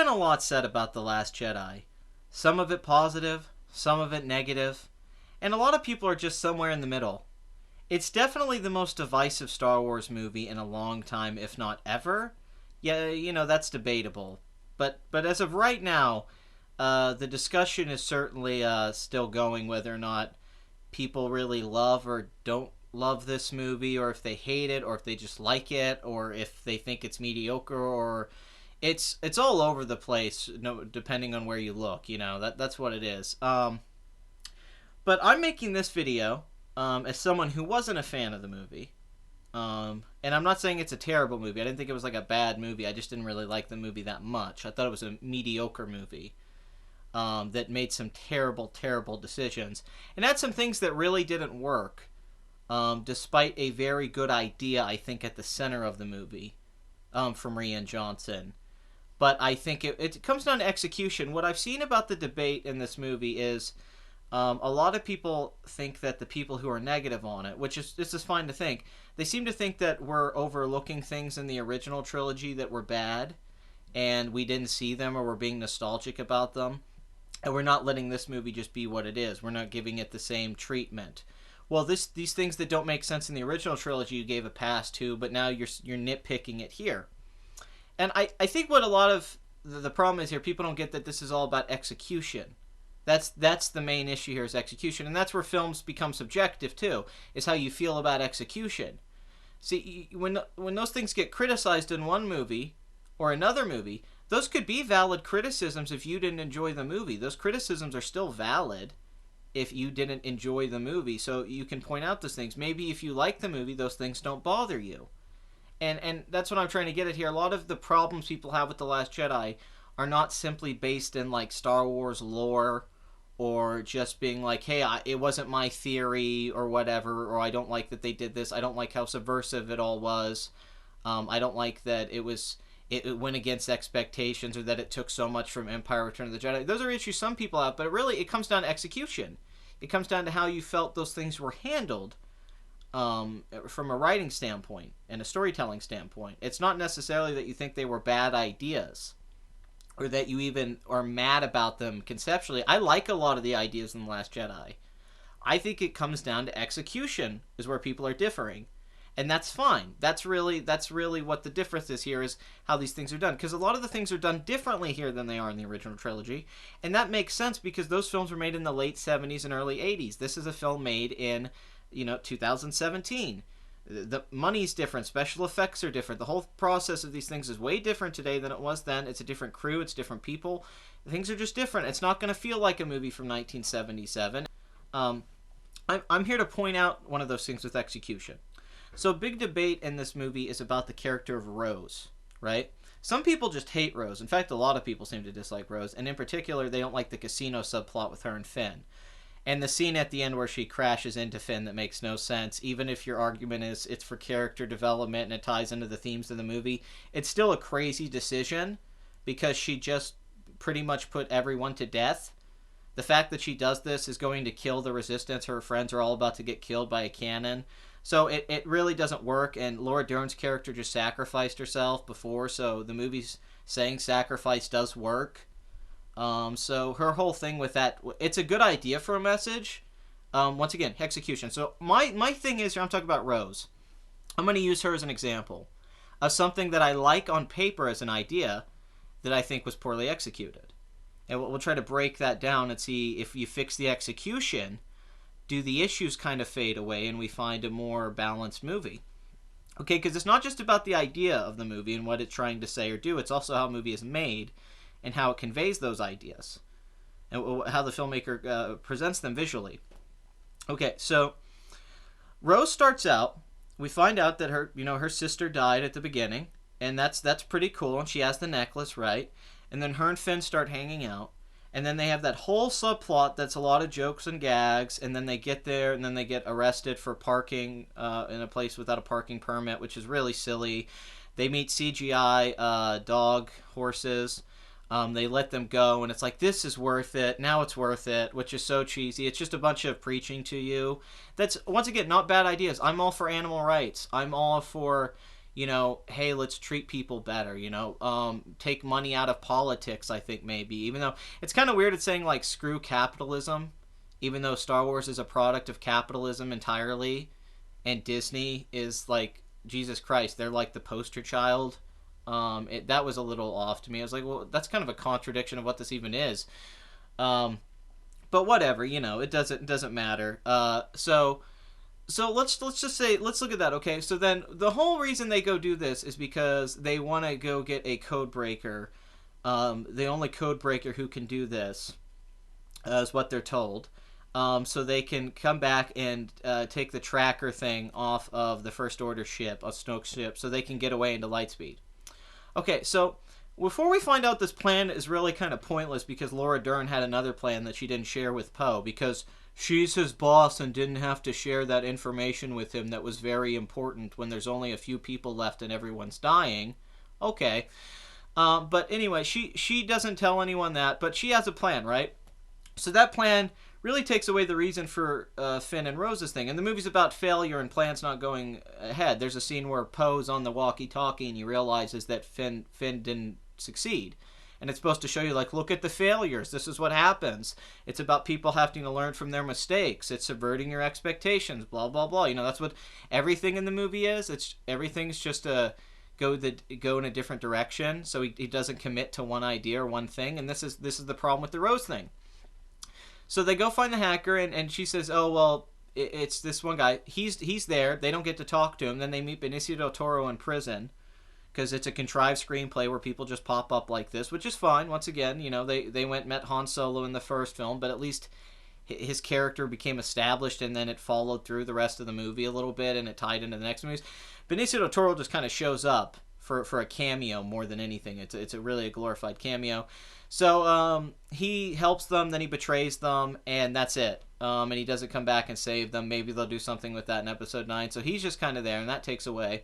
been a lot said about The Last Jedi. Some of it positive, some of it negative, and a lot of people are just somewhere in the middle. It's definitely the most divisive Star Wars movie in a long time, if not ever. Yeah, that's debatable. But as of right now, the discussion is certainly still going whether or not people really love or don't love this movie, or if they hate it, or if they just like it, or if they think it's mediocre, or it's all over the place. No, depending on where you look, that's what it is. But I'm making this video as someone who wasn't a fan of the movie. And I'm not saying it's a terrible movie. I didn't think it was like a bad movie. I just didn't really like the movie that much. I thought it was a mediocre movie that made some terrible, terrible decisions. And had some things that really didn't work, despite a very good idea, I think, at the center of the movie from Rian Johnson. But I think it comes down to execution. What I've seen about the debate in this movie is a lot of people think that the people who are negative on it, which is this is fine to think, they seem to think that we're overlooking things in the original trilogy that were bad, and we didn't see them, or we're being nostalgic about them, and we're not letting this movie just be what it is. We're not giving it the same treatment. Well, these things that don't make sense in the original trilogy you gave a pass to, but now you're nitpicking it here. And I think what a lot of the problem is here, people don't get that this is all about execution. That's the main issue here, is execution. And that's where films become subjective, too, is how you feel about execution. See, when those things get criticized in one movie or another movie, those could be valid criticisms if you didn't enjoy the movie. Those criticisms are still valid if you didn't enjoy the movie. So you can point out those things. Maybe if you like the movie, those things don't bother you. And that's what I'm trying to get at here. A lot of the problems people have with The Last Jedi are not simply based in, like, Star Wars lore, or just being like, hey, it wasn't my theory, or whatever, or I don't like that they did this, I don't like how subversive it all was, I don't like that it went against expectations, or that it took so much from Empire Return of the Jedi. Those are issues some people have, but really it comes down to execution. It comes down to how you felt those things were handled from a writing standpoint and a storytelling standpoint. It's not necessarily that you think they were bad ideas, or that you even are mad about them conceptually. I like a lot of the ideas in The Last Jedi. I think it comes down to execution is where people are differing. And that's fine. That's really what the difference is here, is how these things are done. Because a lot of the things are done differently here than they are in the original trilogy. And that makes sense because those films were made in the late 70s and early 80s. This is a film made in 2017. The money's different, special effects are different, the whole process of these things is way different today than it was then. It's a different crew, it's different people, things are just different. It's not going to feel like a movie from 1977. I'm here to point out one of those things with execution. So a big debate in this movie is about the character of Rose, right? Some people just hate Rose. In fact, a lot of people seem to dislike Rose, and in particular they don't like the casino subplot with her and Finn. And the scene at the end where she crashes into Finn that makes no sense, even if your argument is it's for character development and it ties into the themes of the movie, it's still a crazy decision because she just pretty much put everyone to death. The fact that she does this is going to kill the Resistance. Her friends are all about to get killed by a cannon. So it really doesn't work, and Laura Dern's character just sacrificed herself before, so the movie's saying sacrifice does work. So her whole thing with that, it's a good idea for a message. Once again, execution. So my thing is, I'm talking about Rose. I'm going to use her as an example of something that I like on paper as an idea that I think was poorly executed. And we'll try to break that down and see if you fix the execution, do the issues kind of fade away and we find a more balanced movie. Okay, because it's not just about the idea of the movie and what it's trying to say or do, it's also how a movie is made and how it conveys those ideas, and how the filmmaker presents them visually. Okay, so Rose starts out, we find out that her sister died at the beginning, and that's pretty cool, and she has the necklace, right? And then her and Finn start hanging out, and then they have that whole subplot that's a lot of jokes and gags, and then they get there, and then they get arrested for parking in a place without a parking permit, which is really silly. They meet CGI dog horses. They let them go, and it's like, this is worth it. Now it's worth it, which is so cheesy. It's just a bunch of preaching to you. That's, once again, not bad ideas. I'm all for animal rights. I'm all for, hey, let's treat people better, take money out of politics, I think, maybe. Even though it's kind of weird it's saying, like, screw capitalism, even though Star Wars is a product of capitalism entirely, and Disney is, like, Jesus Christ, they're like the poster child. That was a little off to me. I was like, well, that's kind of a contradiction of what this even is. But whatever, it doesn't matter. So let's just say, let's look at that. Okay, so then the whole reason they go do this is because they want to go get a code breaker. The only code breaker who can do this is what they're told. So they can come back and take the tracker thing off of the First Order ship, a Snoke's ship, so they can get away into Lightspeed. Okay, so before we find out this plan is really kind of pointless because Laura Dern had another plan that she didn't share with Poe because she's his boss and didn't have to share that information with him that was very important when there's only a few people left and everyone's dying. Okay. But anyway, she doesn't tell anyone that, but she has a plan, right? So that plan really takes away the reason for Finn and Rose's thing. And the movie's about failure and plans not going ahead. There's a scene where Poe's on the walkie-talkie and he realizes that Finn didn't succeed. And it's supposed to show you, like, look at the failures. This is what happens. It's about people having to learn from their mistakes. It's subverting your expectations, blah, blah, blah. That's what everything in the movie is. Everything's just a go in a different direction. So he doesn't commit to one idea or one thing. And this is the problem with the Rose thing. So they go find the hacker, and she says, oh, well, it's this one guy. He's there. They don't get to talk to him. Then they meet Benicio del Toro in prison because it's a contrived screenplay where people just pop up like this, which is fine. Once again, they went and met Han Solo in the first film, but at least his character became established, and then it followed through the rest of the movie a little bit, and it tied into the next movies. Benicio del Toro just kind of shows up for a cameo more than anything. It's really a glorified cameo. So he helps them, then he betrays them, and that's it. And he doesn't come back and save them. Maybe they'll do something with that in episode 9. So he's just kind of there, and that takes away.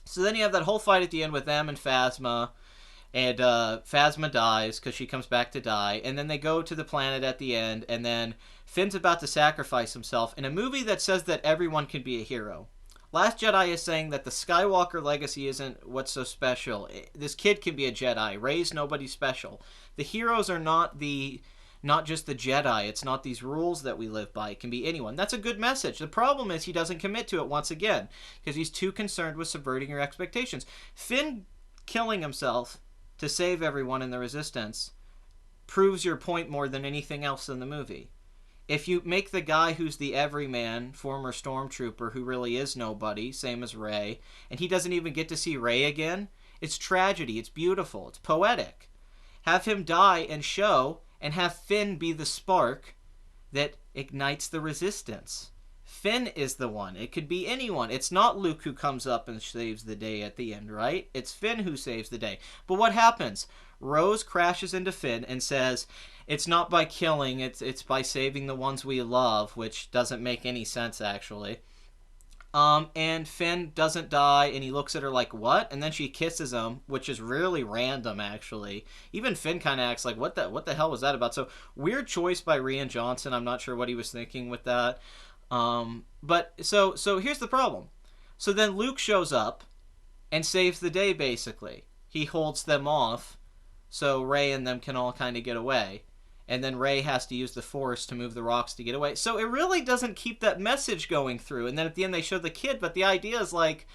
So then you have that whole fight at the end with them and Phasma. And Phasma dies because she comes back to die. And then they go to the planet at the end, and then Finn's about to sacrifice himself in a movie that says that everyone can be a hero. Last Jedi is saying that the Skywalker legacy isn't what's so special. This kid can be a Jedi. Rey's nobody special. The heroes are not just the Jedi. It's not these rules that we live by. It can be anyone. That's a good message. The problem is he doesn't commit to it once again because he's too concerned with subverting your expectations. Finn killing himself to save everyone in the Resistance proves your point more than anything else in the movie. If you make the guy who's the everyman, former stormtrooper, who really is nobody, same as Rey, and he doesn't even get to see Rey again, it's tragedy, it's beautiful, it's poetic. Have him die and show, and have Finn be the spark that ignites the Resistance. Finn is the one. It could be anyone. It's not Luke who comes up and saves the day at the end, right? It's Finn who saves the day. But what happens? Rose crashes into Finn and says, it's not by killing, it's by saving the ones we love, which doesn't make any sense, actually. And Finn doesn't die, and he looks at her like, what? And then she kisses him, which is really random, actually. Even Finn kind of acts like, what the hell was that about? So, weird choice by Rian Johnson. I'm not sure what he was thinking with that. But, so here's the problem. So then Luke shows up and saves the day, basically. He holds them off so Rey and them can all kind of get away. And then Rey has to use the Force to move the rocks to get away. So it really doesn't keep that message going through. And then at the end they show the kid, but the idea is like,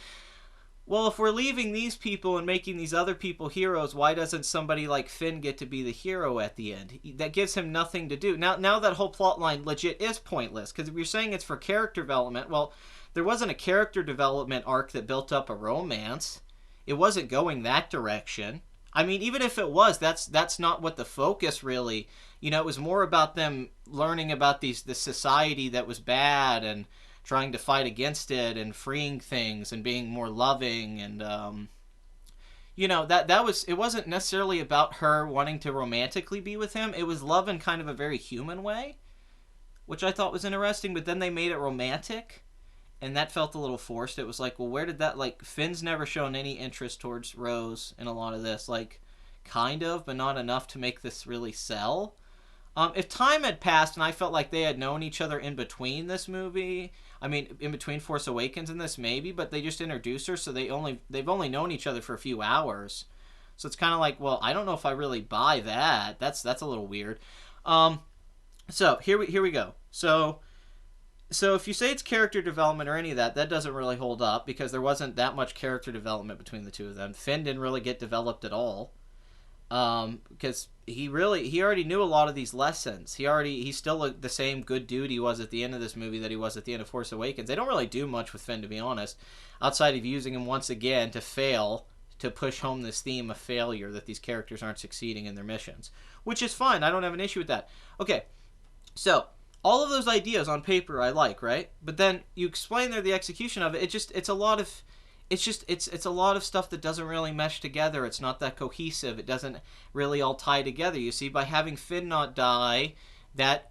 well, if we're leaving these people and making these other people heroes, why doesn't somebody like Finn get to be the hero at the end? That gives him nothing to do. Now that whole plot line legit is pointless, because if you're saying it's for character development, well, there wasn't a character development arc that built up a romance. It wasn't going that direction. I mean, even if it was, that's not what the focus really... it was more about them learning about this society that was bad and trying to fight against it and freeing things and being more loving and it wasn't necessarily about her wanting to romantically be with him. It was love in kind of a very human way, which I thought was interesting, but then they made it romantic and that felt a little forced. It was like, well, where did that, like, Finn's never shown any interest towards Rose in a lot of this, like, kind of, but not enough to make this really sell. If time had passed and I felt like they had known each other in between this movie, I mean, in between Force Awakens and this, maybe, but they just introduced her, so they've only known each other for a few hours. So it's kind of like, well, I don't know if I really buy that. That's a little weird. Um, so here we go. So if you say it's character development or any of that, that doesn't really hold up because there wasn't that much character development between the two of them. Finn didn't really get developed at all. Because he already knew a lot of these lessons. He's still the same good dude he was at the end of this movie that he was at the end of Force Awakens. They don't really do much with Finn, to be honest, outside of using him once again to fail, to push home this theme of failure, that these characters aren't succeeding in their missions, which is fine. I don't have an issue with that. Okay, so all of those ideas on paper I like, right? But then you explain there the execution of it. It's a lot of it's a lot of stuff that doesn't really mesh together. It's not that cohesive. It doesn't really all tie together. You see, by having Finn not die, that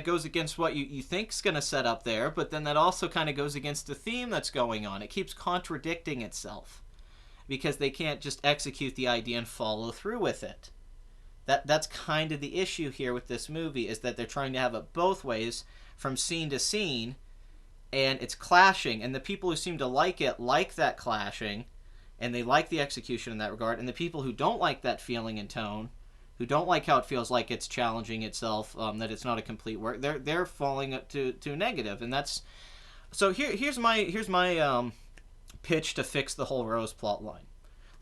goes against what you think's going to set up there, but then that also kind of goes against the theme that's going on. It keeps contradicting itself because they can't just execute the idea and follow through with it. That's kind of the issue here with this movie, is that they're trying to have it both ways from scene to scene, and it's clashing, and the people who seem to like it like that clashing, and they like the execution in that regard, and the people who don't like that feeling and tone, who don't like how it feels like it's challenging itself, that it's not a complete work, they're falling to negative, and that's so. Here's my pitch to fix the whole Rose plot line.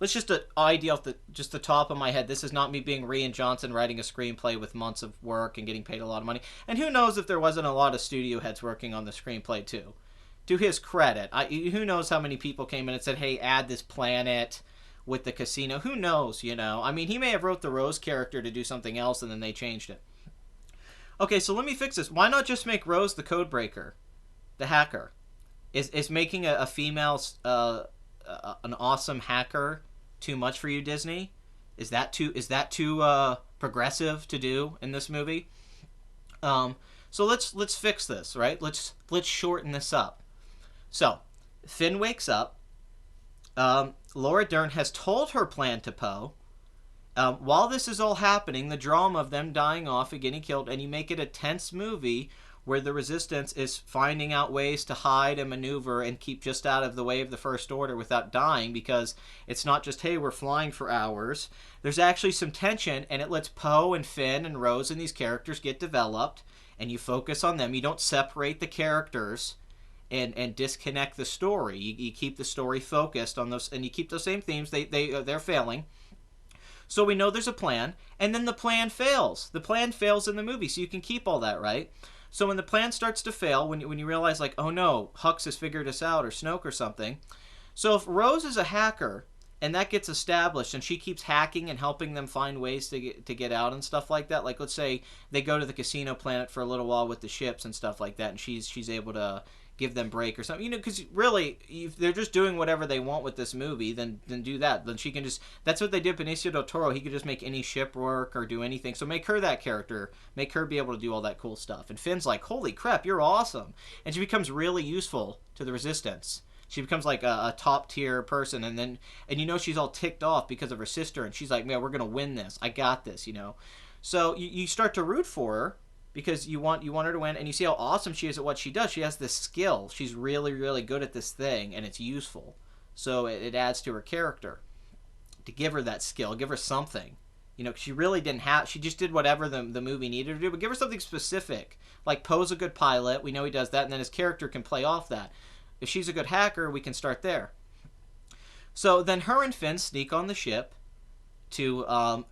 Let's just idea off the top of my head. This is not me being Rian Johnson writing a screenplay with months of work and getting paid a lot of money. And who knows if there wasn't a lot of studio heads working on the screenplay too. To his credit, who knows how many people came in and said, "Hey, add this planet with the casino." Who knows? I mean, he may have wrote the Rose character to do something else, and then they changed it. Okay, so let me fix this. Why not just make Rose the code breaker, the hacker? Is making a female an awesome hacker too much for you, Disney? Is that too progressive to do in this movie? So let's fix this, right? Let's shorten this up. So Finn wakes up. Laura Dern has told her plan to Poe. While this is all happening, the drama of them dying off and getting killed, and you make it a tense movie where the Resistance is finding out ways to hide and maneuver and keep just out of the way of the First Order without dying, because it's not just, hey, we're flying for hours. There's actually some tension, and it lets Poe and Finn and Rose and these characters get developed, and you focus on them. You don't separate the characters and disconnect the story. You keep the story focused on those, and you keep those same themes. They're failing. So we know there's a plan, and then the plan fails. The plan fails in the movie, so you can keep all that, right? So when the plan starts to fail, when you realize, like, oh no, Hux has figured us out, or Snoke or something. So if Rose is a hacker, and that gets established, and she keeps hacking and helping them find ways to get out and stuff like that, like let's say they go to the casino planet for a little while with the ships and stuff like that, and she's able to give them break or something, because really, if they're just doing whatever they want with this movie, then do that. Then she can just, that's what they did. Benicio del Toro, he could just make any ship work or do anything. So make her that character, make her be able to do all that cool stuff. And Finn's like, holy crap, you're awesome. And she becomes really useful to the Resistance. She becomes like a top tier person, and she's all ticked off because of her sister, and she's like, man, we're gonna win this. I got this, So you start to root for her, because you want her to win, and you see how awesome she is at what she does. She has this skill. She's really, really good at this thing, and it's useful. So it adds to her character to give her that skill, give her something. She really didn't have. She just did whatever the movie needed to do, but give her something specific. Like Poe's a good pilot. We know he does that, and then his character can play off that. If she's a good hacker, we can start there. So then her and Finn sneak on the ship to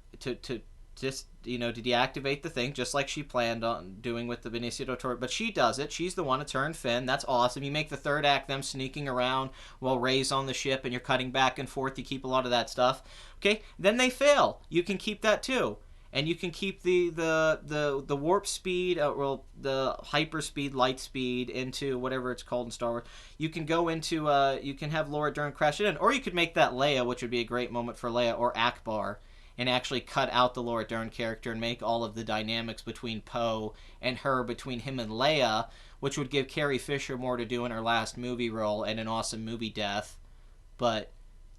just to deactivate the thing, just like she planned on doing with the Benicio del Toro. But she does it. She's the one to turn Finn. That's awesome. You make the third act them sneaking around while Rey's on the ship, and you're cutting back and forth. You keep a lot of that stuff. Okay, then they fail. You can keep that too, and you can keep the warp speed, the hyperspeed, light speed into whatever it's called in Star Wars. You can go into you can have Laura Dern crash it in, or you could make that Leia, which would be a great moment for Leia, or Akbar, and actually cut out the Laura Dern character and make all of the dynamics between Poe and her, between him and Leia, which would give Carrie Fisher more to do in her last movie role and an awesome movie death. But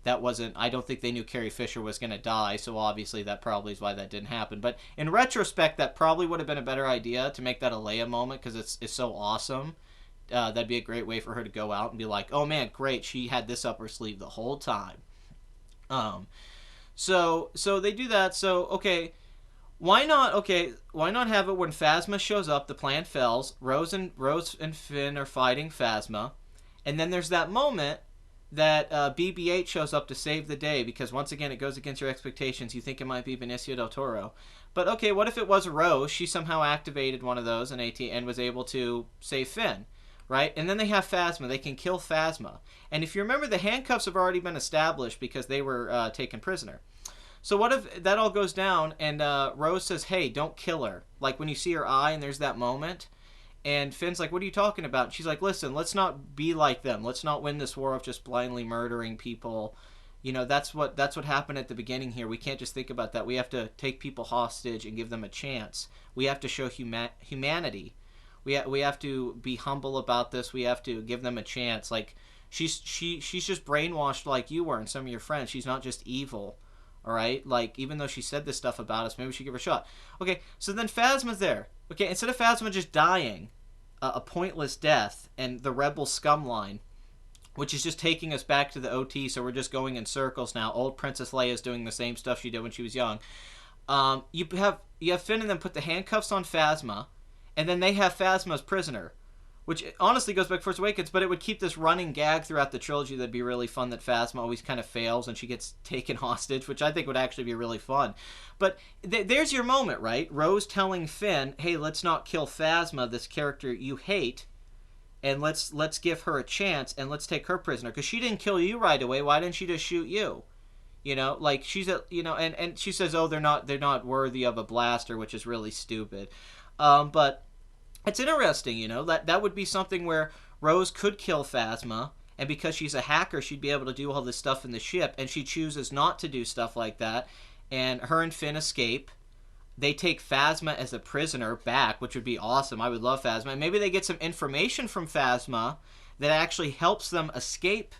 that wasn't, I don't think they knew Carrie Fisher was going to die, so obviously that probably is why that didn't happen. But in retrospect, that probably would have been a better idea to make that a Leia moment, because it's so awesome. That'd be a great way for her to go out and be like, oh man, great, she had this up her sleeve the whole time. Um, so they do that. So okay, why not have it when Phasma shows up, the plan fails, Rose and Finn are fighting Phasma, and then there's that moment that BB-8 shows up to save the day, because once again it goes against your expectations. You think it might be Benicio del Toro, but okay, what if it was Rose? She somehow activated one of those and was able to save Finn, right? And then they have Phasma. They can kill Phasma, and if you remember, the handcuffs have already been established because they were taken prisoner. So what if that all goes down and Rose says, hey, don't kill her? Like when you see her eye and there's that moment. And Finn's like, what are you talking about? And she's like, listen, let's not be like them. Let's not win this war of just blindly murdering people. You know, that's what happened at the beginning here. We can't just think about that. We have to take people hostage and give them a chance. We have to show humanity. We have to be humble about this. We have to give them a chance. Like she's just brainwashed like you were and some of your friends. She's not just evil. All right, like even though she said this stuff about us, maybe we should give her a shot. Okay, so then Phasma's there. Okay, instead of Phasma just dying a pointless death and the rebel scum line, which is just taking us back to the OT, so we're just going in circles now. Old Princess Leia's doing the same stuff she did when she was young. You have Finn and them put the handcuffs on Phasma, and then they have Phasma as prisoner. Which honestly goes back to Force Awakens, but it would keep this running gag throughout the trilogy that'd be really fun, that Phasma always kind of fails and she gets taken hostage, which I think would actually be really fun. But there's your moment, right? Rose telling Finn, hey, let's not kill Phasma, this character you hate, and let's give her a chance and let's take her prisoner. Because she didn't kill you right away. Why didn't she just shoot you? You know, like and she says, oh, they're not worthy of a blaster, which is really stupid. But it's interesting, you know, that would be something where Rose could kill Phasma, and because she's a hacker, she'd be able to do all this stuff in the ship, and she chooses not to do stuff like that, and her and Finn escape. They take Phasma as a prisoner back, which would be awesome. I would love Phasma. And maybe they get some information from Phasma that actually helps them escape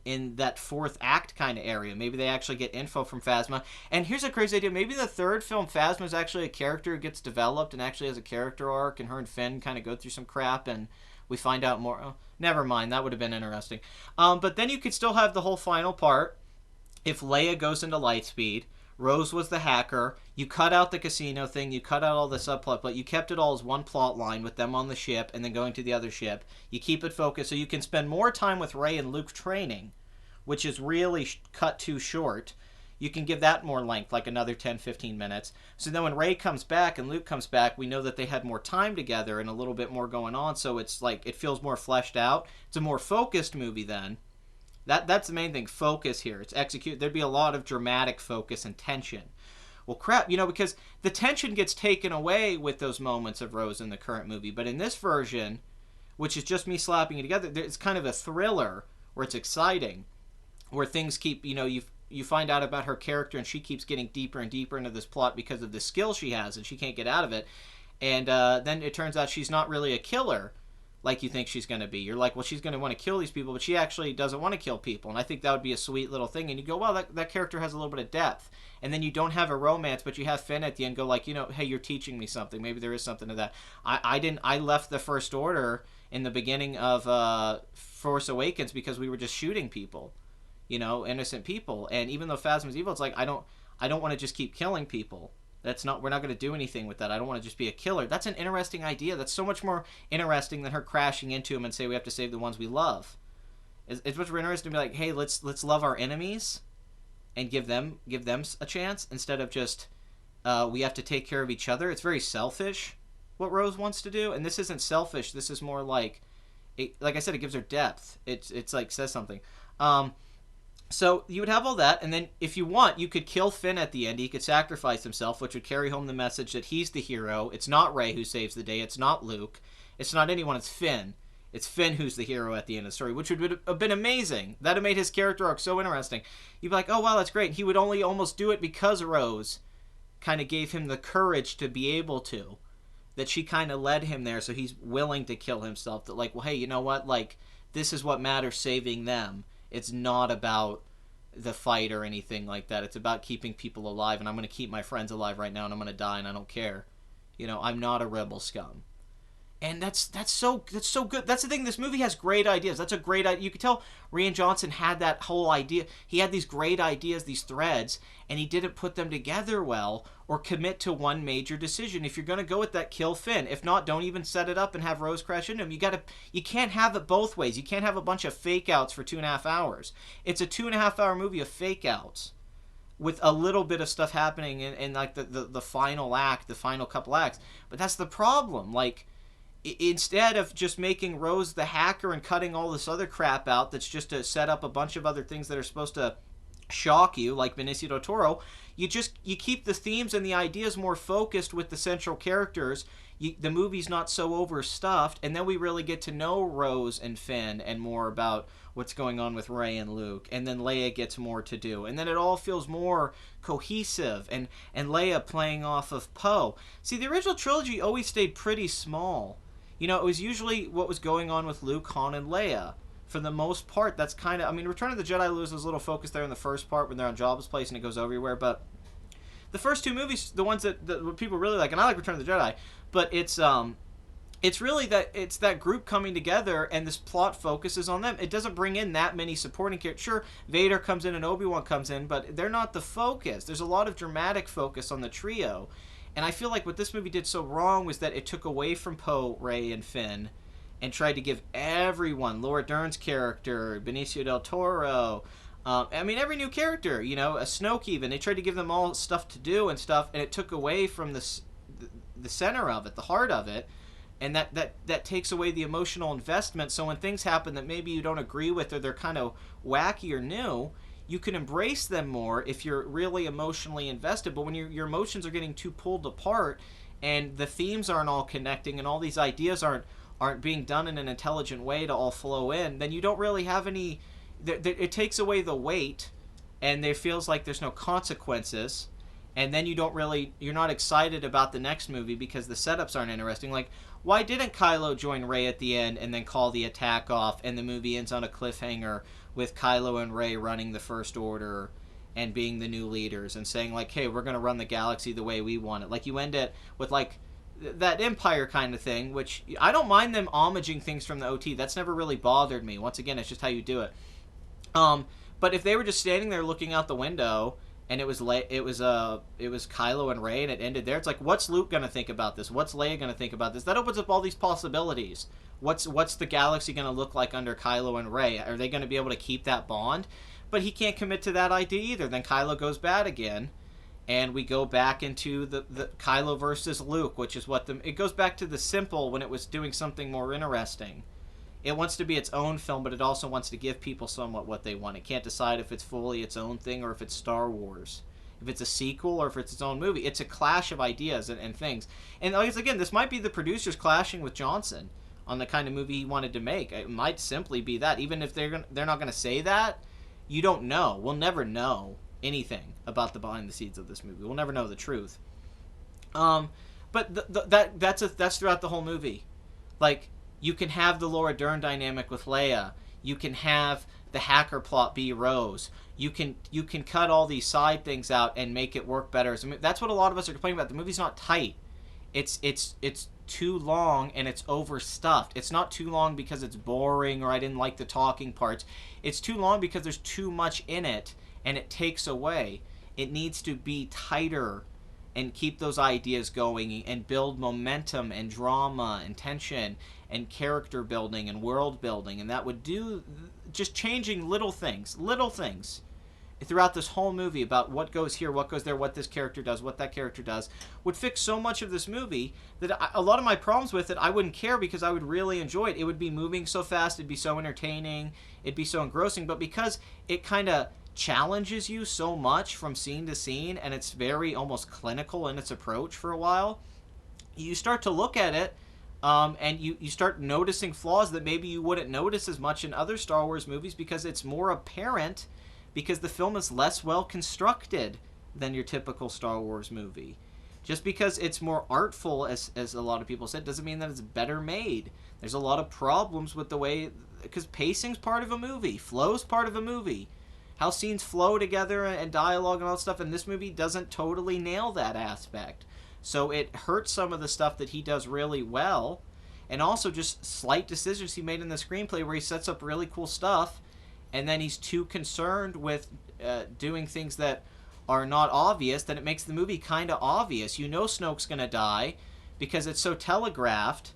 in that fourth act kind of area. Maybe they actually get info from Phasma. And here's a crazy idea. Maybe the third film, Phasma is actually a character who gets developed and actually has a character arc, and her and Finn kind of go through some crap, and we find out more. Oh, never mind. That would have been interesting. But then you could still have the whole final part. If Leia goes into Lightspeed, Rose was the hacker. You cut out the casino thing. You cut out all the subplot, but you kept it all as one plot line with them on the ship and then going to the other ship. You keep it focused so you can spend more time with Rey and Luke training, which is really cut too short. You can give that more length, like another 10-15 minutes. So then when Rey comes back and Luke comes back, we know that they had more time together and a little bit more going on, so it's like it feels more fleshed out. It's a more focused movie then. That's the main thing, focus here. It's execute. There'd be a lot of dramatic focus and tension. Well, crap, you know, because the tension gets taken away with those moments of Rose in the current movie. But in this version, which is just me slapping it together, it's kind of a thriller where it's exciting, where things keep, you know, you find out about her character and she keeps getting deeper and deeper into this plot because of the skill she has and she can't get out of it. And then it turns out she's not really a killer like you think she's going to be. You're like, well, she's going to want to kill these people, but she actually doesn't want to kill people. And I think that would be a sweet little thing. And you go, well, that character has a little bit of depth. And then you don't have a romance, but you have Finn at the end go like, you know, hey, you're teaching me something. Maybe there is something to that. I left the First Order in the beginning of Force Awakens because we were just shooting people, you know, innocent people. And even though Phasma's evil, it's like, I don't want to just keep killing people. We're not going to do anything with that. I don't want to just be a killer. That's an interesting idea. That's so much more interesting than her crashing into him and say we have to save the ones we love. It's much more interesting to be like, hey, let's love our enemies and give them a chance instead of just we have to take care of each other. It's very selfish what Rose wants to do, and this isn't selfish. This is more like I said, it gives her depth. It's like says something. So you would have all that, and then if you want, you could kill Finn at the end. He could sacrifice himself, which would carry home the message that he's the hero. It's not Rey who saves the day. It's not Luke. It's not anyone. It's Finn. It's Finn who's the hero at the end of the story, which would have been amazing. That would have made his character arc so interesting. You'd be like, oh, wow, that's great. He would only almost do it because Rose kind of gave him the courage to be able to. That she kind of led him there, so he's willing to kill himself. That like, well, hey, you know what? Like, this is what matters, saving them. It's not about the fight or anything like that. It's about keeping people alive, and I'm going to keep my friends alive right now, and I'm going to die, and I don't care. I'm not a rebel scum. And that's so good. That's the thing. This movie has great ideas. That's a great idea. You could tell Rian Johnson had that whole idea. He had these great ideas, these threads, and he didn't put them together well or commit to one major decision. If you're going to go with that, kill Finn. If not, don't even set it up and have Rose crash into him. You can't have it both ways. You can't have a bunch of fake outs for 2.5 hours. It's a 2.5 hour movie of fake outs with a little bit of stuff happening in like the final act, the final couple acts. But that's the problem. Like, instead of just making Rose the hacker and cutting all this other crap out that's just to set up a bunch of other things that are supposed to shock you, like Benicio del Toro, you keep the themes and the ideas more focused with the central characters. The movie's not so overstuffed, and then we really get to know Rose and Finn and more about what's going on with Rey and Luke, and then Leia gets more to do, and then it all feels more cohesive, and Leia playing off of Poe. See, the original trilogy always stayed pretty small. It was usually what was going on with Luke, Han, and Leia. For the most part, that's kind of... I mean, Return of the Jedi loses a little focus there in the first part when they're on Jabba's place and it goes everywhere, but the first two movies, the ones that people really like, and I like Return of the Jedi, but it's really that group coming together, and this plot focuses on them. It doesn't bring in that many supporting characters. Sure, Vader comes in and Obi-Wan comes in, but they're not the focus. There's a lot of dramatic focus on the trio. And I feel like what this movie did so wrong was that it took away from Poe, Rey, and Finn and tried to give everyone, Laura Dern's character, Benicio del Toro, every new character, a Snoke even, they tried to give them all stuff to do and stuff, and it took away from the center of it, the heart of it, and that takes away the emotional investment. So when things happen that maybe you don't agree with or they're kind of wacky or new, you can embrace them more if you're really emotionally invested. But when your emotions are getting too pulled apart and the themes aren't all connecting and all these ideas aren't being done in an intelligent way to all flow in, then you don't really have any... It takes away the weight, and it feels like there's no consequences, and then you're not excited about the next movie because the setups aren't interesting. Like, why didn't Kylo join Rey at the end and then call the attack off, and the movie ends on a cliffhanger with Kylo and Rey running the First Order and being the new leaders and saying, like, hey, we're going to run the galaxy the way we want it. Like, you end it with, like, that Empire kind of thing, which I don't mind them homaging things from the OT. That's never really bothered me. Once again, it's just how you do it. But if they were just standing there looking out the window and it was Kylo and Rey and it ended there, it's like, what's Luke going to think about this? What's Leia going to think about this? That opens up all these possibilities. What's the galaxy going to look like under Kylo and Rey? Are they going to be able to keep that bond? But he can't commit to that idea either. Then Kylo goes bad again, and we go back into the Kylo versus Luke, which is it goes back to the simple when it was doing something more interesting. It wants to be its own film, but it also wants to give people somewhat what they want. It can't decide if it's fully its own thing or if it's Star Wars. If it's a sequel or if it's its own movie. It's a clash of ideas and things. And again, this might be the producers clashing with Johnson on the kind of movie he wanted to make. It might simply be that. Even if they're not going to say that, you don't know. We'll never know anything about the behind the scenes of this movie. We'll never know the truth. But that's throughout the whole movie. Like, you can have the Laura Dern dynamic with Leia. You can have the hacker plot be Rose. You can cut all these side things out and make it work better. That's what a lot of us are complaining about. The movie's not tight. It's too long and it's overstuffed. It's not too long because it's boring or I didn't like the talking parts. It's too long because there's too much in it and it takes away. It needs to be tighter and keep those ideas going and build momentum and drama and tension and character building and world building, and that would do just changing little things throughout this whole movie about what goes here, what goes there, what this character does, what that character does, would fix so much of this movie that a lot of my problems with it, I wouldn't care because I would really enjoy it. It would be moving so fast, it'd be so entertaining, it'd be so engrossing, but because it kind of challenges you so much from scene to scene, and it's very almost clinical in its approach for a while, you start to look at it and you start noticing flaws that maybe you wouldn't notice as much in other Star Wars movies because it's more apparent because the film is less well constructed than your typical Star Wars movie. Just because it's more artful, as a lot of people said, doesn't mean that it's better made. There's a lot of problems with the way, because pacing's part of a movie, flow's part of a movie, how scenes flow together and dialogue and all that stuff, and this movie doesn't totally nail that aspect. So it hurts some of the stuff that he does really well, and also just slight decisions he made in the screenplay where he sets up really cool stuff, and then he's too concerned with doing things that are not obvious, that it makes the movie kind of obvious. You know Snoke's going to die because it's so telegraphed,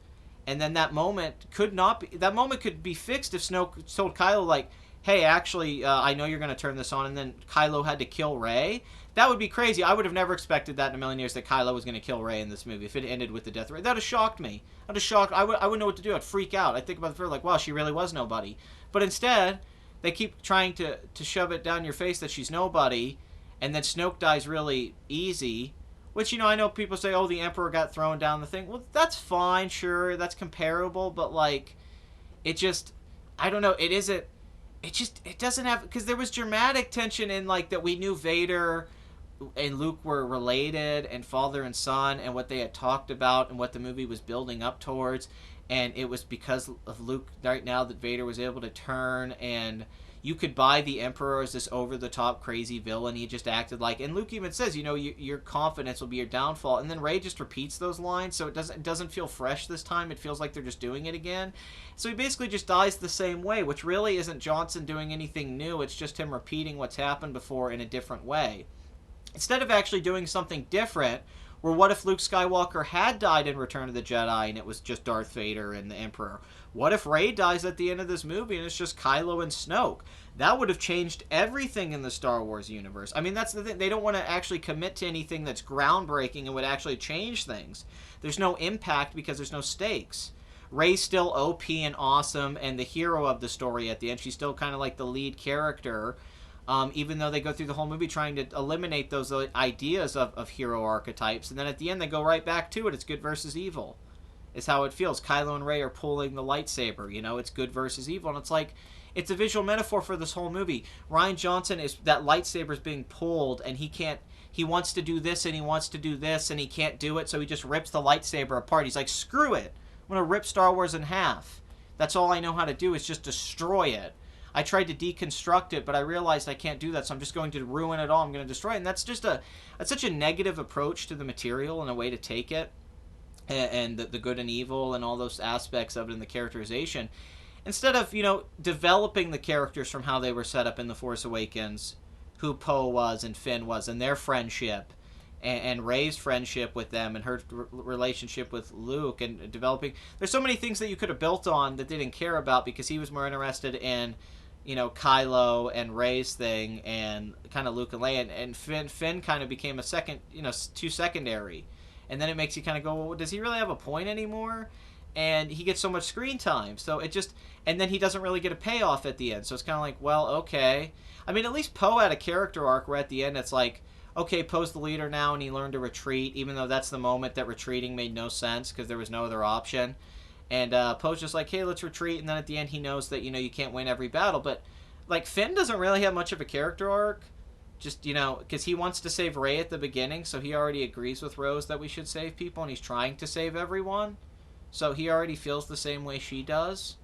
and then that moment could not be, that moment could be fixed if Snoke told Kylo, like, hey, actually, I know you're going to turn this on, and then Kylo had to kill Rey. That would be crazy. I would have never expected that in a million years, that Kylo was going to kill Rey in this movie if it ended with the death of Rey. That would have shocked me. I'd have shocked. I wouldn't know what to do. I'd freak out. I'd think about the film like, wow, she really was nobody. But instead, they keep trying to shove it down your face that she's nobody, and then Snoke dies really easy, which, you know, I know people say, oh, the Emperor got thrown down the thing. Well, that's fine, sure, that's comparable, but, like, it just, I don't know, it doesn't have, because there was dramatic tension in, like, that we knew Vader and Luke were related, and father and son, and what they had talked about, and what the movie was building up towards, and it was because of Luke right now that Vader was able to turn, and you could buy the Emperor as this over-the-top crazy villain. He just acted like, and Luke even says, you know, your confidence will be your downfall, and then Rey just repeats those lines, so it doesn't feel fresh this time. It feels like they're just doing it again. So he basically just dies the same way, which really isn't Johnson doing anything new. It's just him repeating what's happened before in a different way. Instead of actually doing something different, where what if Luke Skywalker had died in Return of the Jedi and it was just Darth Vader and the Emperor? What if Rey dies at the end of this movie and it's just Kylo and Snoke? That would have changed everything in the Star Wars universe. I mean, that's the thing. They don't want to actually commit to anything that's groundbreaking and would actually change things. There's no impact because there's no stakes. Rey's still OP and awesome and the hero of the story at the end. She's still kind of like the lead character. Even though they go through the whole movie trying to eliminate those ideas of hero archetypes. And then at the end they go right back to it. It's good versus evil. Is how it feels. Kylo and Rey are pulling the lightsaber. You know, it's good versus evil. And it's like, it's a visual metaphor for this whole movie. Rian Johnson is, that lightsaber is being pulled and he wants to do this and he wants to do this and he can't do it. So he just rips the lightsaber apart. He's like, screw it. I'm going to rip Star Wars in half. That's all I know how to do, is just destroy it. I tried to deconstruct it, but I realized I can't do that, so I'm just going to ruin it all. I'm going to destroy it. And that's such a negative approach to the material and a way to take it, and the good and evil and all those aspects of it in the characterization. Instead of, you know, developing the characters from how they were set up in The Force Awakens, who Poe was and Finn was, and their friendship, and Rey's friendship with them, and her relationship with Luke, and developing. There's so many things that you could have built on that they didn't care about because he was more interested in, you know, Kylo and Rey's thing, and kind of Luke and Leia, and Finn kind of became a second, you know, too secondary. And then it makes you kind of go, well, does he really have a point anymore? And he gets so much screen time. So it just, and then he doesn't really get a payoff at the end. So it's kind of like, well, okay. I mean, at least Poe had a character arc where at the end it's like, okay, Poe's the leader now and he learned to retreat, even though that's the moment that retreating made no sense because there was no other option. And Poe's just like, hey, let's retreat. And then at the end he knows that, you know, you can't win every battle. But, like, Finn doesn't really have much of a character arc. Just, you know, because he wants to save Rey at the beginning, so he already agrees with Rose that we should save people, and he's trying to save everyone. So he already feels the same way she does.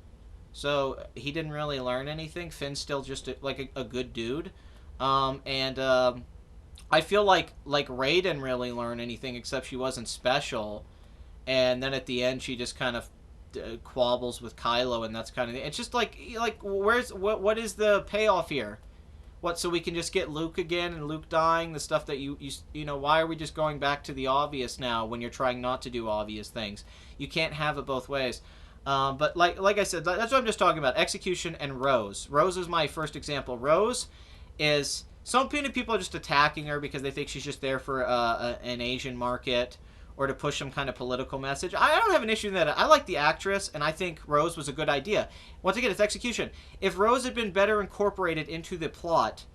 So he didn't really learn anything. Finn's still just a good dude. I feel like Rey didn't really learn anything except she wasn't special. And then at the end she just kind of quabbles with Kylo, and that's kind of it's just like what is the payoff here? What, so we can just get Luke again and Luke dying, the stuff that you know, why are we just going back to the obvious now when you're trying not to do obvious things? You can't have it both ways. But like I said, that's what I'm just talking about. Execution and Rose. Rose is my first example. Rose is, some people are just attacking her because they think she's just there for an Asian market or to push some kind of political message. I don't have an issue with that. I like the actress, and I think Rose was a good idea. Once again, it's execution. If Rose had been better incorporated into the plot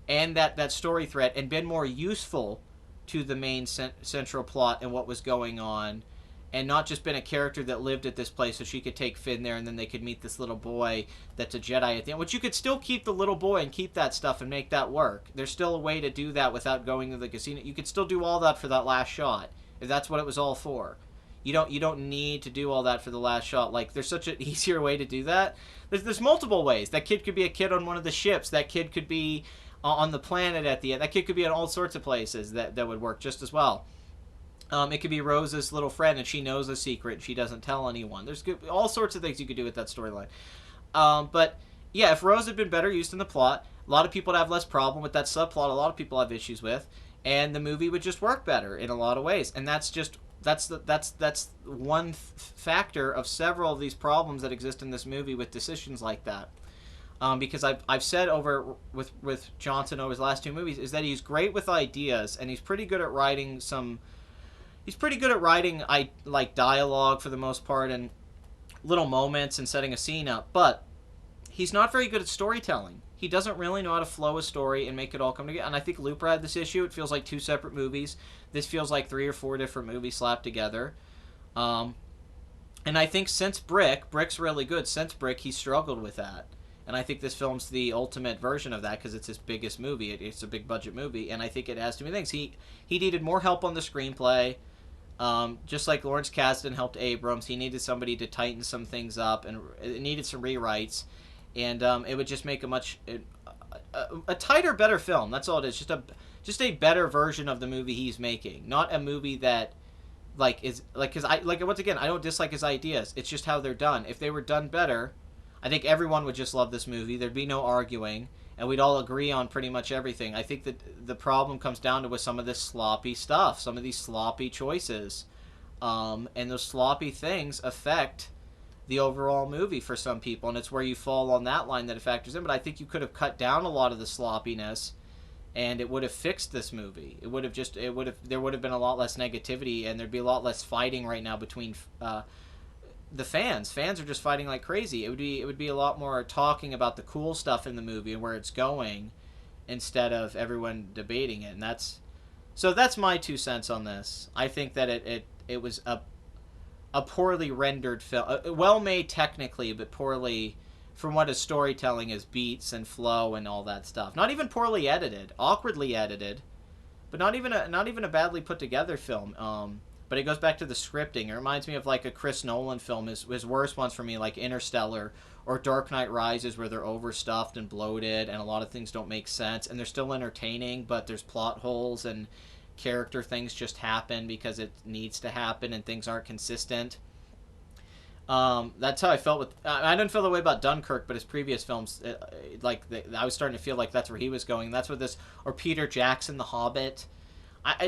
and that story thread and been more useful to the main central plot and what was going on, and not just been a character that lived at this place so she could take Finn there and then they could meet this little boy that's a Jedi at the end, which you could still keep the little boy and keep that stuff and make that work. There's still a way to do that without going to the casino. You could still do all that for that last shot if that's what it was all for. You don't need to do all that for the last shot. Like, there's such an easier way to do that. There's multiple ways. That kid could be a kid on one of the ships. That kid could be on the planet at the end. That kid could be in all sorts of places that would work just as well. It could be Rose's little friend, and she knows a secret, and she doesn't tell anyone. There's all sorts of things you could do with that storyline. But, yeah, if Rose had been better used in the plot, a lot of people would have less problem with that subplot. A lot of people have issues with, and the movie would just work better in a lot of ways. And that's one factor of several of these problems that exist in this movie with decisions like that. Because I've said over with Johnson over his last two movies is that he's great with ideas, and he's pretty good at writing like dialogue for the most part and little moments and setting a scene up, but he's not very good at storytelling. He doesn't really know how to flow a story and make it all come together. And I think Looper had this issue. It feels like two separate movies. This feels like 3 or 4 different movies slapped together. And I think since Brick's really good. Since Brick, he struggled with that. And I think this film's the ultimate version of that because it's his biggest movie. It's a big budget movie, and I think it has too many things. He needed more help on the screenplay. Just like Lawrence Kasdan helped Abrams, he needed somebody to tighten some things up, and it needed some rewrites, and it would just make a tighter, better film. That's all it is. Just a better version of the movie he's making, not a movie that because once again, I don't dislike his ideas. It's just how they're done. If they were done better, I think everyone would just love this movie. There'd be no arguing, and we'd all agree on pretty much everything. I think that the problem comes down to with some of this sloppy stuff, some of these sloppy choices. And those sloppy things affect the overall movie for some people, and it's where you fall on that line that it factors in. But I think you could have cut down a lot of the sloppiness, and it would have fixed this movie. There would have been a lot less negativity, and there'd be a lot less fighting right now between the fans. Fans are just fighting like crazy. It would be a lot more talking about the cool stuff in the movie and where it's going, instead of everyone debating it. And that's my 2 cents on this. I think that it was a poorly rendered film, well made technically, but poorly from what his storytelling is, beats and flow and all that stuff. Not even poorly edited, awkwardly edited, but not even a badly put together film. But it goes back to the scripting. It reminds me of like a Chris Nolan film. His worst ones for me, like Interstellar or Dark Knight Rises, where they're overstuffed and bloated and a lot of things don't make sense. And they're still entertaining, but there's plot holes and character things just happen because it needs to happen and things aren't consistent. That's how I felt with... I didn't feel the way about Dunkirk, but his previous films, I was starting to feel like that's where he was going. That's what this... Or Peter Jackson, The Hobbit...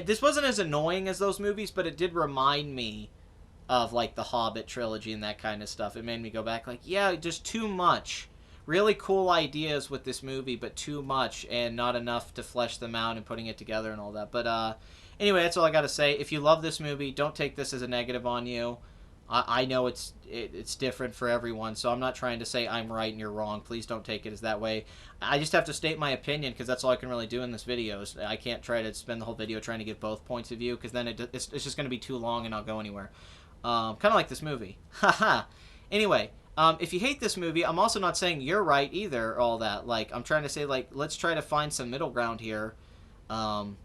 this wasn't as annoying as those movies, but it did remind me of like the Hobbit trilogy and that kind of stuff. It made me go back like, yeah, just too much. Really cool ideas with this movie, but too much and not enough to flesh them out and putting it together and all that. But anyway, that's all I got to say. If you love this movie, don't take this as a negative on you. I know it's different for everyone, so I'm not trying to say I'm right and you're wrong. Please don't take it as that way. I just have to state my opinion because that's all I can really do in this video. I can't try to spend the whole video trying to give both points of view because then it's just going to be too long and I'll go anywhere. Kind of like this movie. Haha. Anyway, if you hate this movie, I'm also not saying you're right either, all that. Like, I'm trying to say, like, let's try to find some middle ground here. And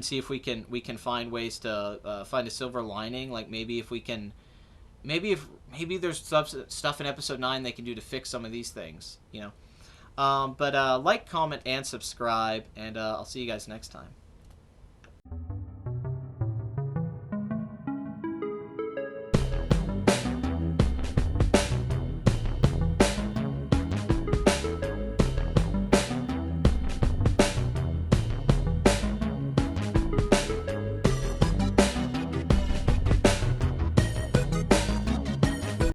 see if we can find ways to find a silver lining. Like, maybe if we can... Maybe there's stuff in episode 9 they can do to fix some of these things, you know. But like, comment, and subscribe, and I'll see you guys next time.